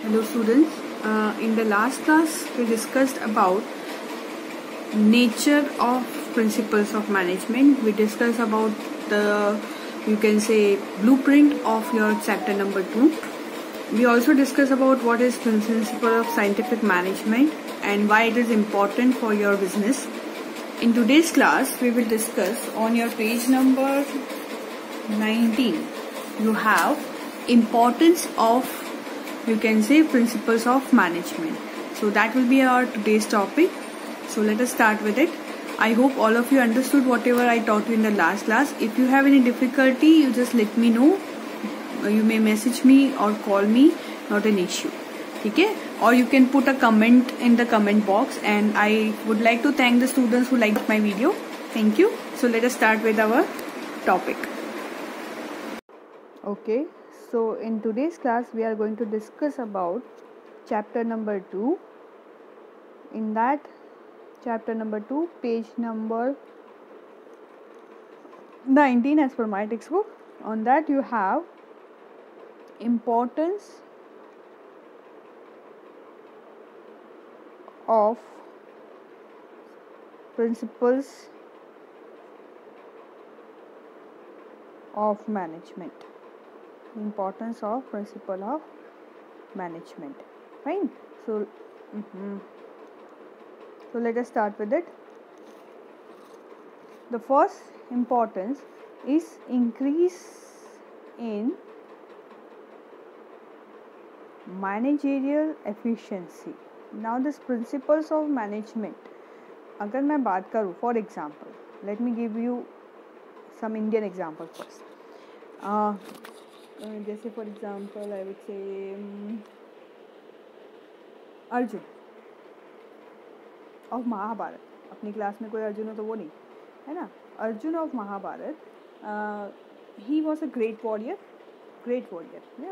Hello students, in the last class we discussed about nature of principles of management. We discussed about the, you can say, blueprint of your chapter number 2. We also discussed about what is principle of scientific management and why it is important for your business. In today's class we will discuss on your page number 19. You have importance of, you can say, principles of management. So that will be our today's topic. So let us start with it. I hope all of you understood whatever I taught you in the last class. If you have any difficulty, you just let me know. You may message me or call me, not an issue. Okay? Or you can put a comment in the comment box, and I would like to thank the students who liked my video. Thank you. So let us start with our topic. Okay. So in today's class we are going to discuss about chapter number 2. In that chapter number 2, page number 19 as per my textbook, on that you have importance of principles of management. Importance of principle of management. Fine. So let us start with it. The first importance is increase in managerial efficiency. Now this principles of management, अगर मैं बात करूँ, for example, let me give you some Indian example first. जैसे for example I would say Arjun of Mahabharat. अपनी class में कोई अर्जुन हो तो वो नहीं है ना. Arjun of Mahabharat, he was a great warrior,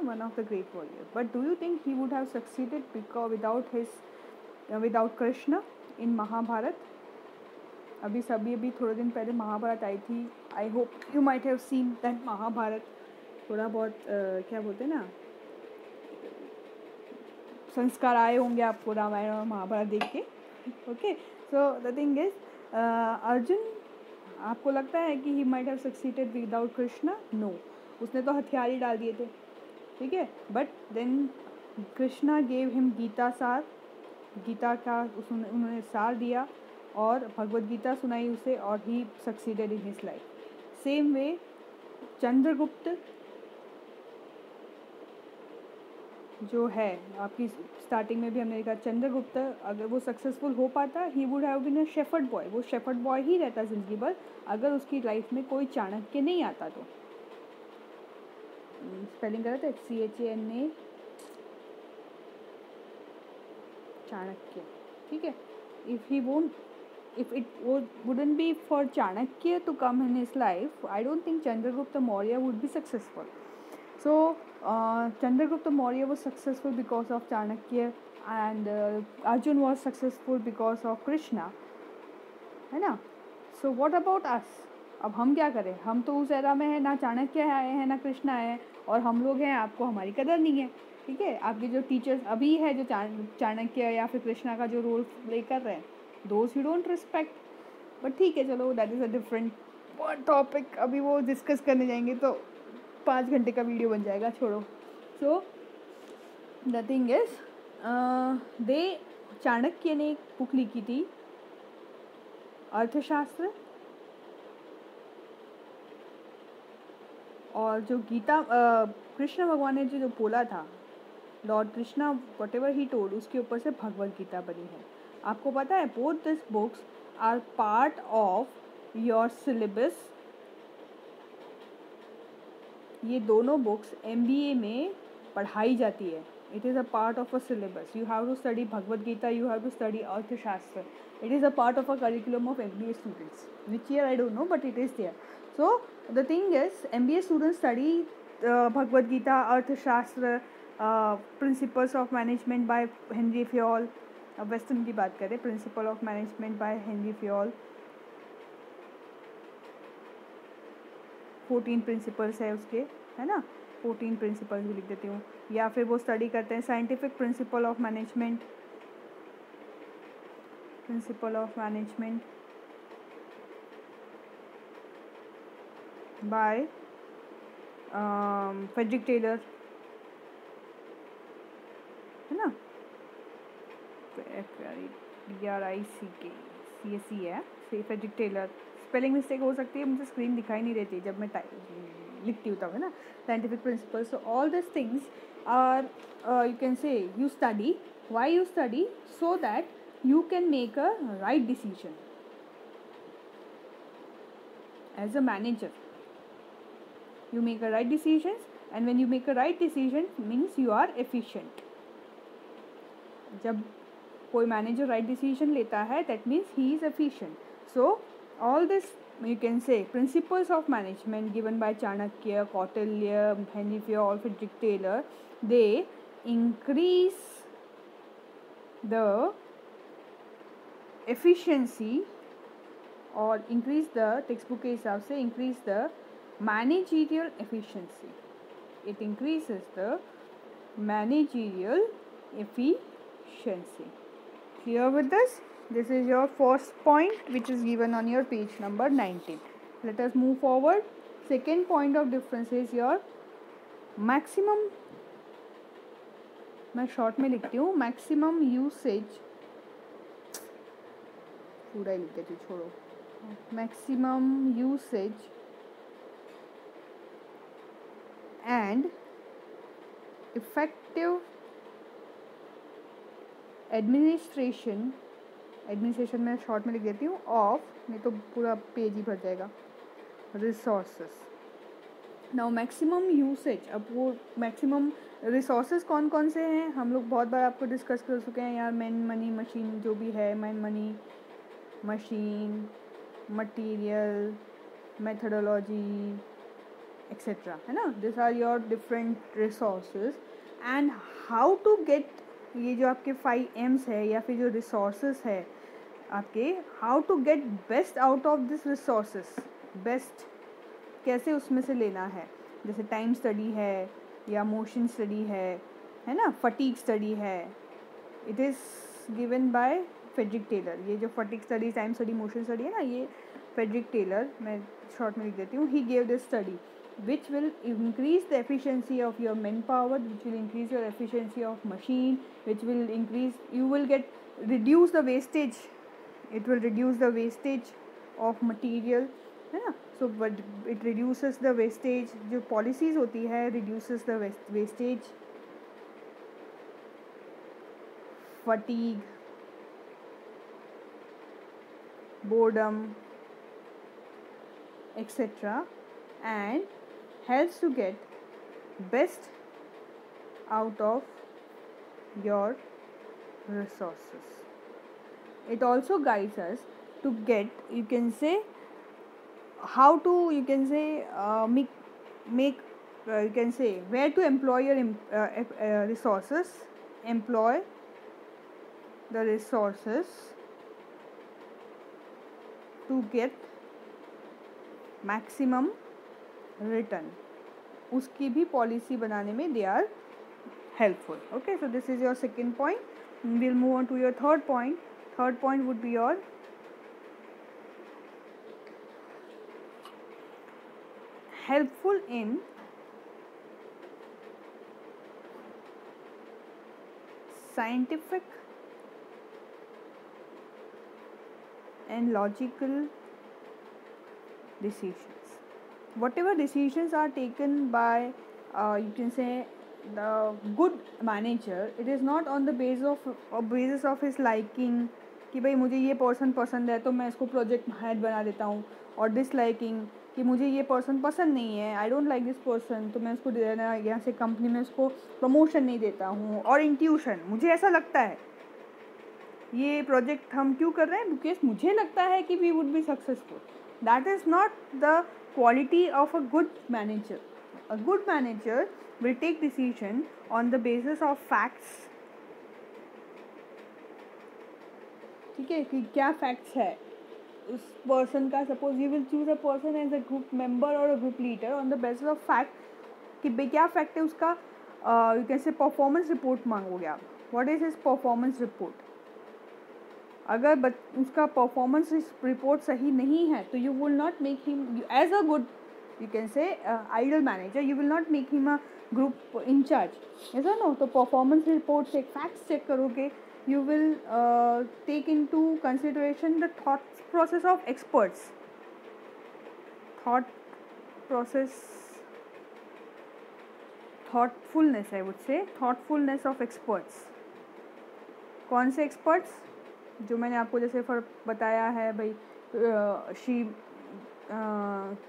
one of the great warrior. But do you think he would have succeeded because without Krishna in Mahabharat? अभी थोड़े दिन पहले महाभारत आई थी. I hope you might have seen that Mahabharat. थोड़ा बहुत क्या बोलते हैं ना, संस्कार आए होंगे आपको रामायण और महाभारत देख के. Okay, so the thing is, Arjun, आपको लगता है कि he might have succeeded without Krishna? No, उसने तो हथियार ही डाल दिए थे. ठीक है, but then Krishna gave him Gita saar. Gita का उन्होंने सार दिया और भगवद गीता सुनाई उसे, और he succeeded in his life. Same way Chandragupta जो है, आपकी स्टार्टिंग में भी हमने देखा, चंद्रगुप्त अगर वो सक्सेसफुल हो पाता, he would have been a shepherd boy. वो शेफर्ड बॉय ही रहता जिंदगी भर अगर उसकी लाइफ में कोई चाणक्य नहीं आता तो. स्पेलिंग गलत है, CHANA, चाणक्य. ठीक है. if it wouldn't be for Chanakya to come in his life, I don't think Chandragupta Maurya would be successful. So Chandragupta Maurya was successful because of Chanakya, and Arjun was successful because of Krishna, है ना. So what about us? अब हम क्या करें? हम तो उस era में है, ना चाणक्य आए हैं ना कृष्णा है, और हम लोग हैं, आपको हमारी कदर नहीं है. ठीक है, आपके जो टीचर्स अभी है जो चाणक्य या फिर कृष्णा का जो रोल प्ले कर रहे हैं, those you don't respect. But ठीक है, चलो, that is a different topic. अभी वो डिस्कस करने जाएंगे तो 5 घंटे का वीडियो बन जाएगा, छोड़ो. सो द थिंग इज, चाणक्य ने एक बुक लिखी थी, अर्थशास्त्र. और जो गीता कृष्ण भगवान ने जो बोला था, Lord Krishna what ever he told, उसके ऊपर से भगवद गीता बनी है. आपको पता है, both this books are part of your syllabus. ये दोनों बुक्स MBA में पढ़ाई जाती है. It is a part of a syllabus. You have to study Bhagavad Gita, you have to study Arthashastra. It is a part of a curriculum of MBA students. Which year I don't know, but it is there. So the thing is, MBA students study Bhagavad Gita, Arthashastra, Principles of Management by Henry Fayol. Western की बात करें, principal of management by Henry Fayol. 14 principles है उसके, है ना. 14 principles भी लिख देती हूँ, या फिर वो स्टडी करते हैं scientific principle of management, principle of management by Frederick Taylor, है ना, FREDRICK है, फ्रेडरिक टेलर। स्पेलिंग मिस्टेक हो सकती है, मुझे स्क्रीन दिखाई नहीं देती जब मैं लिखती हूँ तब, है ना। Scientific principle, so all this things are you can say you study, why you study, so that you can make a right decision as a manager. You make a right decisions, and when you make a right decision means you are efficient. जब कोई manager right decision लेता है, that means he is efficient. So all this you can say principles of management given by Chanakya, Kautilya, Henry Fayol, Frederick Taylor, they increase the efficiency or increase the textbook के हिसाब से increase the managerial efficiency. It increases the managerial efficiency. Clear with this? This is your first point which is given on your page number 19. Let us move forward. Second point of difference is your maximum, मैं short में लिखती हूँ, maximum usage, पूरा ही लिख देती हूँ, छोड़ो, maximum usage and effective administration में शॉर्ट में लिख देती हूँ, ऑफ, नहीं तो पूरा पेज ही भर जाएगा, रिसोर्सेस। नाउ मैक्सिमम यूसेज, अब वो मैक्सिमम रिसोर्सेज कौन कौन से हैं, हम लोग बहुत बार आपको डिस्कस कर चुके हैं यार, मैन मनी मशीन जो भी है, man money machine, material, methodology etcetera, है ना, this are your different resources. And how to get, ये जो आपके 5 M's है या फिर जो रिसोर्सेज है आपके, how to get best out of this resources, best कैसे उसमें से लेना है, जैसे टाइम स्टडी है या मोशन स्टडी है ना, फटीग स्टडी है, it is given by Frederick Taylor. ये जो fatigue study, time study, motion study है ना, ये फ्रेडरिक टेलर, मैं शॉर्ट में लिख देती हूँ, he gave this study which will increase the efficiency of your manpower, which will increase your efficiency of machine, which will increase, you will reduce the wastage, it will reduce the wastage of material, है ना, so but it reduces the wastage, जो policies होती है reduces the wastage, fatigue, boredom, etc. and helps to get best out of your resources. It also guides us to get, you can say, how to, you can say, make you can say where to employ your resources, employ the resources to get maximum return, उसकी भी policy बनाने में they are helpful. Okay, so this is your second point. We'll move on to your third point. Third point would be your helpful in scientific and logical decisions. Whatever decisions are taken by you can say the good manager, it is not on the basis of his liking, कि भाई मुझे ये person पसंद है तो मैं इसको project head बना देता हूँ, और डिसलाइकिंग कि मुझे ये पर्सन पसंद नहीं है, I don't like this person, तो मैं उसको यहाँ से कंपनी में उसको प्रमोशन नहीं देता हूँ, और इंट्यूशन, मुझे ऐसा लगता है ये प्रोजेक्ट हम क्यों कर रहे हैं, बिकॉज मुझे लगता है कि we would be successful. That is not the quality of a good manager. A good manager will take decision on the basis of facts. ठीक है, कि क्या facts है उस person का. Suppose you will choose a person as a group member or a group leader on the basis of fact. कि भाई क्या फैक्ट है उसका, you can say performance report मांगोगे आप, what is his performance report. अगर उसका परफॉर्मेंस रिपोर्ट सही नहीं है तो you will not make him as a good, you can say ideal manager, you will not make him a group incharge, ऐसा no. तो परफॉर्मेंस रिपोर्ट से facts check करोगे, you will take into consideration the thought process of experts, thought process, thoughtfulness, I would say thoughtfulness of experts। कौन से experts? जो मैंने आपको जैसे बताया है भाई, श्री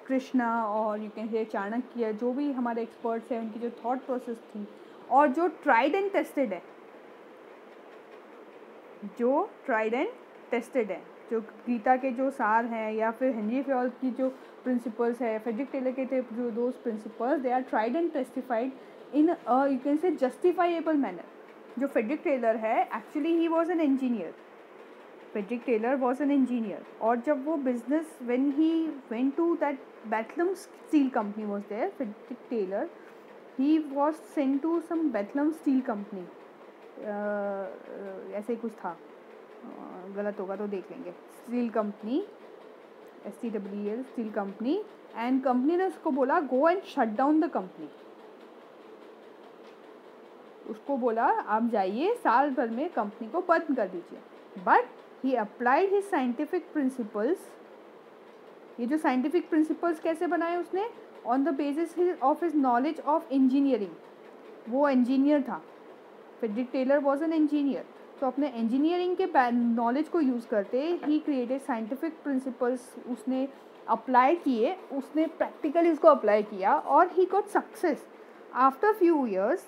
कृष्णा और यू कैन से चाणक्य, जो भी हमारे एक्सपर्ट्स हैं उनकी जो थॉट प्रोसेस थी और जो ट्राइड एंड टेस्टेड है, जो ट्राइड एंड टेस्टेड है, जो गीता के जो सार हैं या फिर हेनरी फ्योल की जो प्रिंसिपल्स है, फ्रेडरिक टेलर के थे जो those principles, they are tried and testified in you can say justifiable manner. जो फ्रेडरिक टेलर है actually he was an engineer, Frederick Taylor was an engineer, और जब वो business when he went to that Bethlehem steel company was there, Frederick Taylor he was sent to some Bethlehem steel company, ऐसे ही कुछ था, गलत होगा तो देख लेंगे, steel company, STEEL steel company, and company ने उसको बोला go and shut down the company. उसको बोला आप जाइए साल भर में कंपनी को बंद कर दीजिए, but he applied his scientific principles. ये जो साइंटिफिक प्रिंसिपल्स कैसे बनाए उसने, on the basis of his knowledge of engineering, वो इंजीनियर था, Frederick Taylor was an engineer, तो अपने इंजीनियरिंग के नॉलेज को यूज़ करते ही क्रिएटेड साइंटिफिक प्रिंसिपल्स उसने अप्लाई किए, उसने प्रैक्टिकली उसको अप्लाई किया और he got success after few years,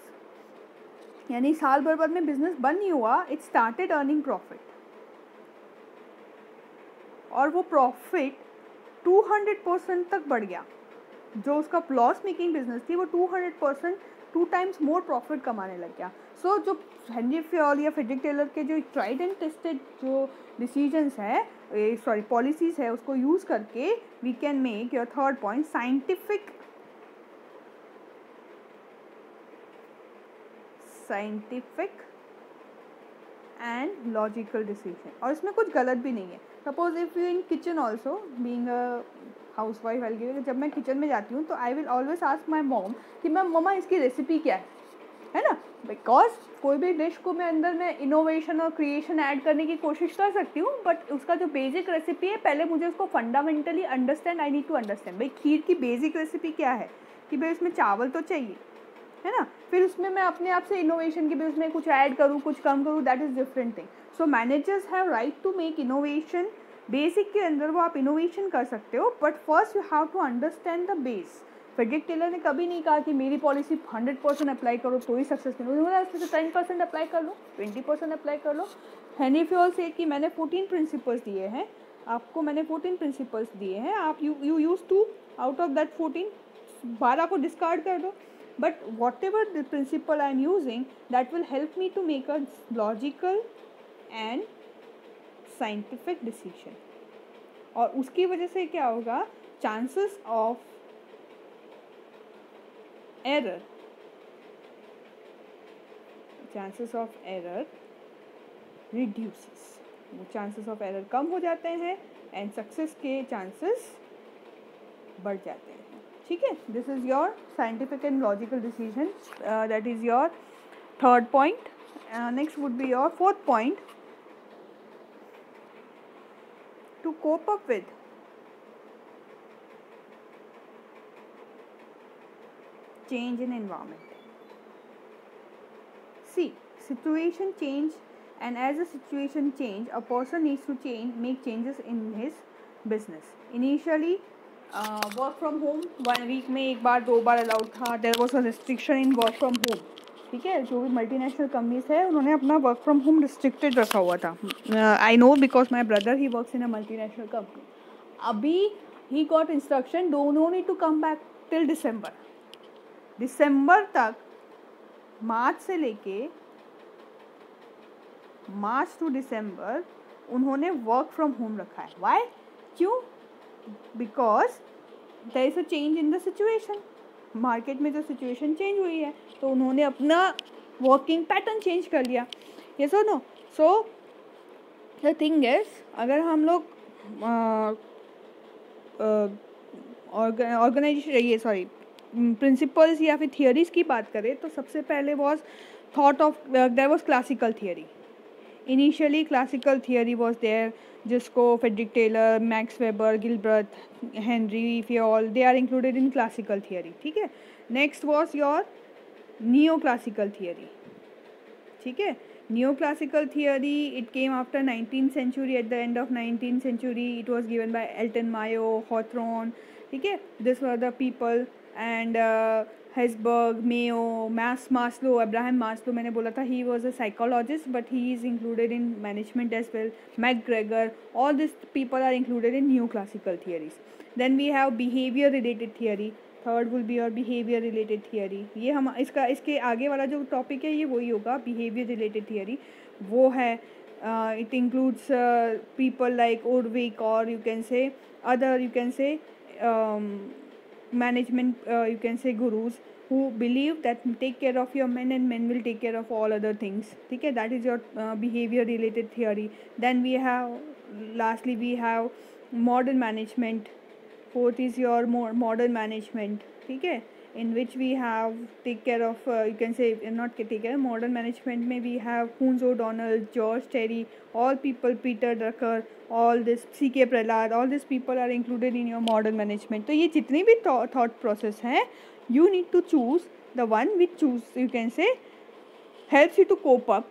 यानी साल भर बाद में बिजनेस बंद नहीं हुआ, इट स्टार्टेड अर्निंग प्रॉफिट, और वो प्रॉफिट 200% तक बढ़ गया। जो उसका लॉस मेकिंग बिजनेस थी वो 200%, 2 टाइम्स मोर प्रॉफिट कमाने लग गया। सो जो हेनरी फ्योल या फ्रेडरिक टेलर के जो ट्राइड एंड टेस्टेड जो डिसीजंस है, सॉरी पॉलिसीज़ है, उसको यूज़ करके we can make your third point scientific and logical decision, और इसमें कुछ गलत भी नहीं है। Suppose if you in kitchen also being a housewife, I give, जब मैं किचन में जाती हूँ तो I will always ask my mom कि मैम मम्मा इसकी रेसिपी क्या है ना, बिकॉज कोई भी डिश को मैं अंदर में इनोवेशन और क्रिएशन ऐड करने की कोशिश कर सकती हूँ, बट उसका जो बेसिक रेसिपी है पहले मुझे उसको fundamentally understand, I need to understand भाई खीर की बेसिक रेसिपी क्या है, कि भाई उसमें चावल तो चाहिए, है ना, फिर उसमें मैं अपने आप से इनोवेशन की भी उसमें कुछ ऐड करूँ कुछ कम करूँ, that is different thing. So managers have right to make innovation, basic के अंदर वो आप इनोवेशन कर सकते हो, but first you have to understand the base. Frederick Taylor ने कभी नहीं कहा कि मेरी पॉलिसी 100% अप्लाई करो तो ही सक्सेस मिले, उन्होंने उसमें से 10% अप्लाई कर लो, 20% अप्लाई कर लो। हेनरी फ्योल से कि मैंने 14 प्रिंसिपल्स दिए हैं आपको, मैंने 14 प्रिंसिपल्स दिए हैं, आप you use to out of that 14 12 को डिस्कार्ड कर दो, but whatever the principle I am using that will help me to make a logical and scientific decision, और उसकी वजह से क्या होगा, chances of error reduces, वो chances of error कम हो जाते हैं and success के chances बढ़ जाते हैं। ठीक है, this is your scientific and logical decision, that is your third point. Next would be your fourth point, to cope up with change in environment. See, situation change, and as a situation change, a person needs to make changes in his business. Initially, work from home 1 week में 1 बार 2 बार allowed था, there was a restriction in work from home. ठीक है, जो भी multinational companies है उन्होंने अपना वर्क फ्रॉम होम रिस्ट्रिक्टेड रखा हुआ था। I know because my brother he works in a multinational company. अभी ही got instruction no need to come back till December तक, मार्च से लेके मार्च टू दिसंबर उन्होंने वर्क फ्रॉम होम रखा है। वाई, क्यों? Because there is a change in the situation. Market में जो सिचुएशन चेंज हुई है तो उन्होंने अपना वर्किंग पैटर्न चेंज कर लिया. यस और no? So the thing is, अगर हम लोग ऑर्गेनाइजेशन ये सॉरी प्रिंसिपल्स या फिर थियरीज की बात करें तो सबसे पहले was thought of there was classical theory. Initially classical theory was there, जिसको Frederick Taylor, Max Weber, Gilbert, Henri Fayol, they are included in classical theory. ठीक है. Next was your neo classical theory. ठीक है. Neoclassical theory, it came after 19th century. At the end of 19th century, it was given by Elton Mayo, Hawthorne. ठीक है. These were the people. And Hesburgh, Mayo, Maslow, Abraham Maslow, मैंने बोला था he was a psychologist, but he is included in management as well. McGregor, all these people are included in neoclassical theories. Then we have behavior related theory. Third will be और behaviour related theory. ये हम इसके आगे वाला जो topic है ये वही होगा, बिहेवियर रिलेटेड थियरी. वो है इट इंक्लूड्स पीपल लाइक ओडविक और यू कैन से अदर, यू कैन से management, you can say gurus who believe that take care of your men and men will take care of all other things. ठीक है. that is your behavior related theory. Then we have, lastly we have modern management. Fourth is your modern management. ठीक है. in which we have take care of, you can say not take care, modern management में we have Kunz O'Donnell, George Terry, all people, Peter Drucker, all this C.K. Prahlad, all these people are included in your modern management. तो ये जितनी भी thought process हैं, you need to choose the one which choose, you can say, helps you to cope up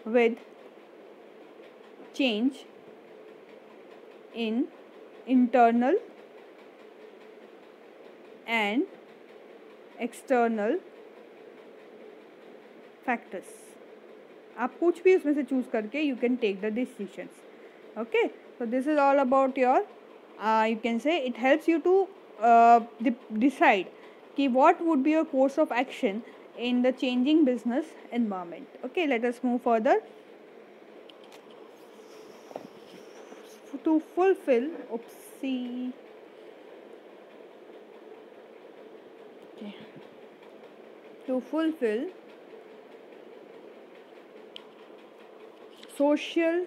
with change in internal and external factors. आप कुछ भी उसमें से चूज करके you can take the decisions. Okay, so this is all about your you can say it helps you to decide कि what would be your course of action in the changing business environment. Okay, let us move further. To fulfill to fulfill social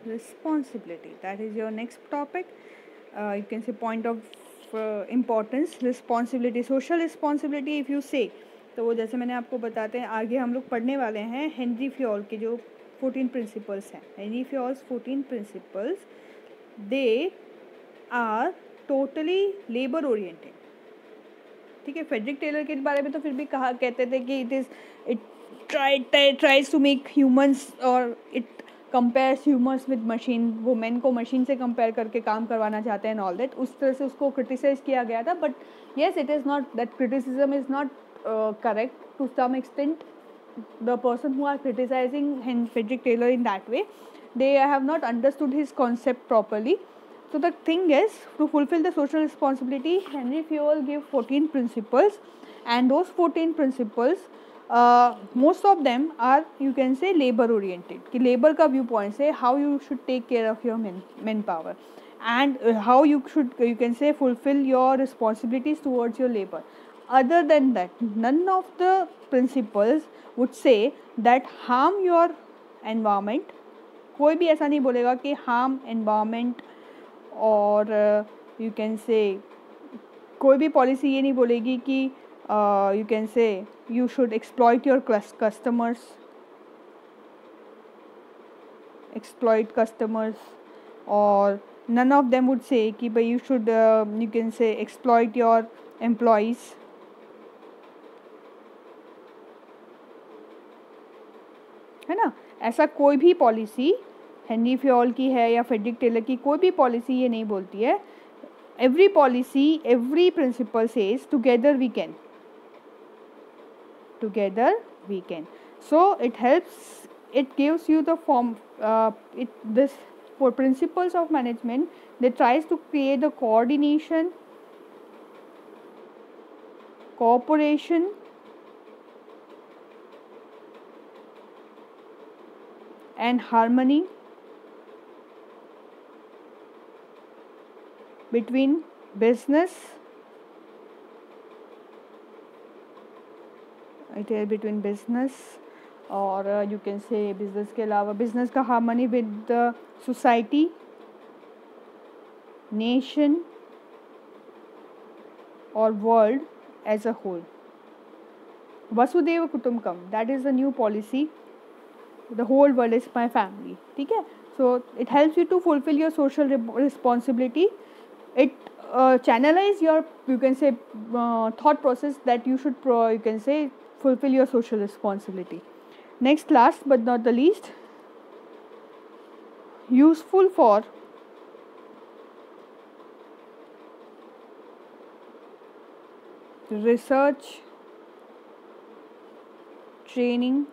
responsibility, that is your next topic. You can say point of importance, responsibility, social responsibility. if you say, तो वो जैसे मैंने आपको बताते हैं, आगे हम लोग पढ़ने वाले हैं हेनरी फ्योल के जो 14 प्रिंसिपल्स हैं. Henri Fayol's 14 principles, they are totally labour oriented. ठीक है. फ्रेडरिक टेलर के बारे में तो फिर भी कहते थे कि it tries to make humans, और it compares humans with machine. वो मैन को मशीन से कंपेयर करके काम करवाना चाहते हैं, ऑल दैट. उस तरह से उसको क्रिटिसाइज किया गया था. But yes, it is not, that criticism is not correct to some extent. The person who are criticizing Frederick Taylor in that way, they have not understood his concept properly. So the thing is, to fulfill the social responsibility, Henry Fayol gave 14 principles, and those 14 principles, most of them are, you can say, labor oriented. कि labor का viewpoint से how you should take care of your manpower, and how you should, you can say, fulfill your responsibilities towards your labor. Other than that, none of the principles would say that harm your environment. कोई भी ऐसा नहीं बोलेगा कि harm environment, और you can say कोई भी policy ये नहीं बोलेगी कि you can say you should exploit your customers, or none of them would say कि भाई you should you can say exploit your employees. है ना. ऐसा कोई भी पॉलिसी हेनरी फ्योल की है या फ्रेडरिक टेलर की, कोई भी पॉलिसी ये नहीं बोलती है. Every policy, every principle says together we can, so it helps, it gives you the form, this for principles of management, they tries to create the coordination, cooperation, and harmony between business, it is between business और you can say business के अलावा business का harmony with the society, nation or world as a whole. Vasudhaiva Kutumbakam, that is the new policy. The whole world is my family. ठीक है? So it helps you to fulfill your social responsibility. It channelize your, you can say, thought process that you should you can say fulfill your social responsibility. Next, last but not the least, useful for research, training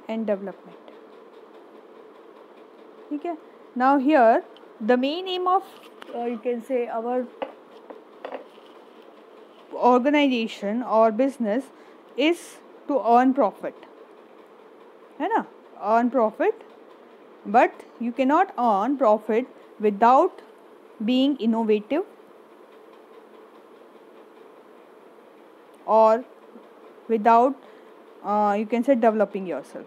and development. ठीक है? Now here the main aim of you can say our organization or business is to earn profit, है ना? Earn profit, but you cannot earn profit without being innovative or without you can say developing yourself.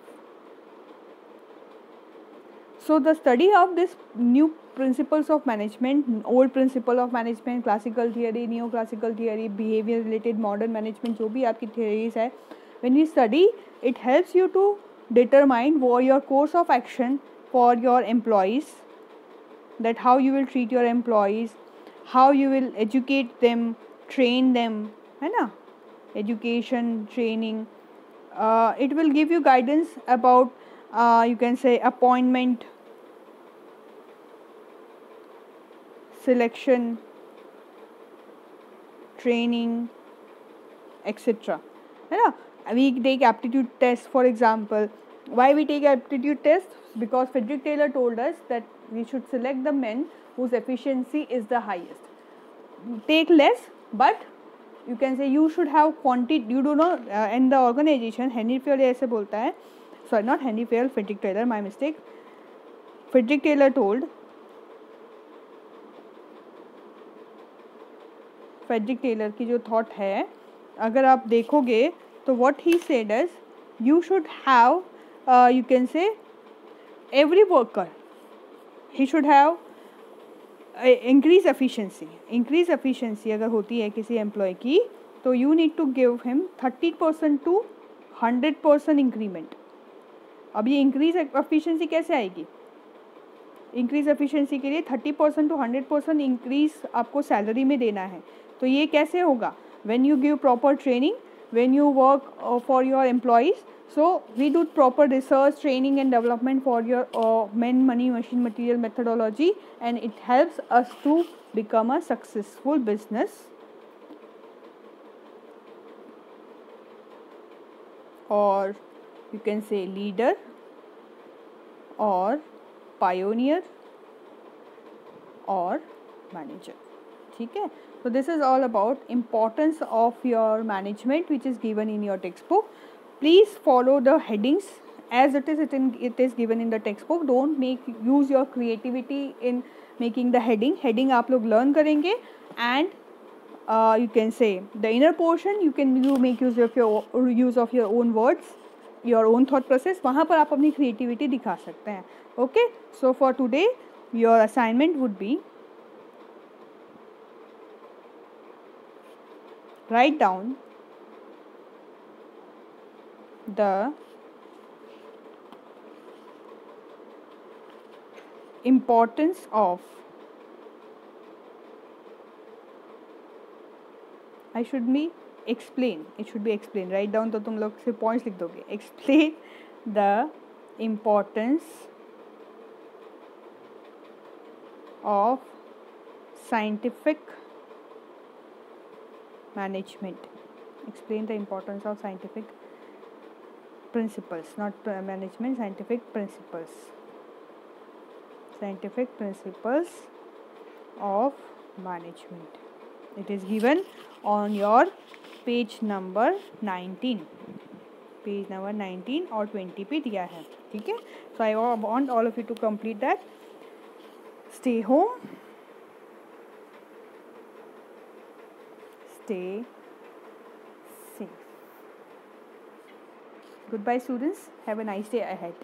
So the study of this new principles of management, old principle of management, classical theory, neoclassical theory, behavior related modern management, जो भी आपकी theories है, when we study, it helps you to determine what your course of action for your employees, that how you will treat your employees, how you will educate them, train them, है ना? Education, training, it will give you guidance about you can say appointment, selection, training, etc. है ना? We take aptitude test, for example. Why we take aptitude test? Because Frederick Taylor told us that we should select the men whose efficiency is the highest. Take less, but you can say you should have quantity. You do not in the organization. Henry Fayol ऐसे बोलता है. Sorry, not Henry Fayol, Frederick Taylor. My mistake. Frederick Taylor told. Frederick Taylor की जो thought है, अगर आप देखोगे तो what he said is you should have you can say every worker he should have increase efficiency. Increase efficiency अगर होती है किसी एम्प्लॉय की तो you need to give him 30% to 100% increment. अब ये इंक्रीज एफिशिएंसी कैसे आएगी? इंक्रीज एफिशिएंसी के लिए 30% to 100% इंक्रीज आपको सैलरी में देना है. तो ये कैसे होगा? When you give proper training, when you work for your employees, so we do proper research, training and development for your men, money, machine, material methodology, and it helps us to become a successful business or you can say leader or pioneer or manager. ठीक है? So this is all about importance of your management which is given in your textbook. Please follow the headings as it is given in the textbook. Don't use your creativity in making the heading. Heading आप लोग learn करेंगे and you can say the inner portion you make use of your own words, your own thought process. वहाँ पर आप अपनी creativity दिखा सकते हैं. Okay? So for today your assignment would be write down the importance of it should be explained. Write down तो तुम लोग सिर्फ points लिख दोगे. Explain the importance of scientific management. Explain the importance of scientific principles, not management, scientific principles. Scientific principles of management. It is given on your page number 19. Page number 19 और 20 पे दिया है, ठीक है। So I want all of you to complete that. Stay home, stay safe. Goodbye students, have a nice day ahead.